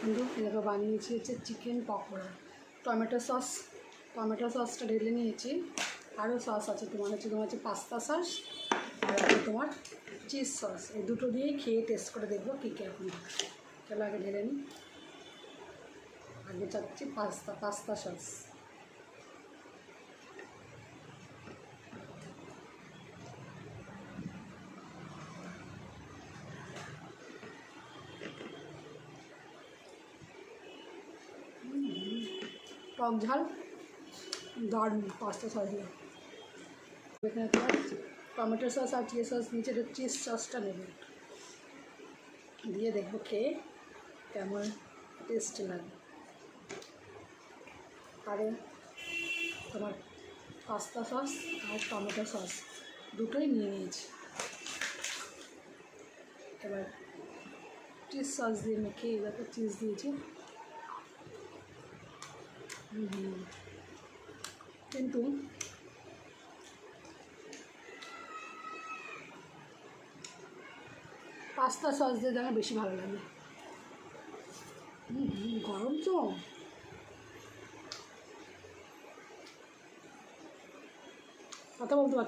কিন্তু এটাকে বানিয়েছি হচ্ছে চিকেন পকোড়া। টমেটো সসটা ঢেলে নিয়েছি। আরও সস আছে, তোমার হচ্ছে পাস্তা সস আর আছে তোমার চিজ সস। এই দুটো দিয়েই খেয়ে টেস্ট করে দেখবো কী কেমন। চলো আগে ঢেলে নিই। আগে চাচ্ছি পাস্তা সস। টক ঝাল দারুণ পাস্তা সস দিয়ে। এখানে তোমার টমেটো সস আর চিজ সস নিচে চিজ সসটা নেবে, দিয়ে দেখবো খেয়ে কেমন টেস্ট লাগে। আর তোমার পাস্তা সস আর টমেটো সস দুটোই নিয়ে নিয়েছি। এবার চিজ সস দিয়ে মেখে এবার চিজ দিয়েছি। কিন্তু পাস্তা সস দিয়ে যেন বেশি ভালো লাগে। গরম তো, কথা বলতে পারছি।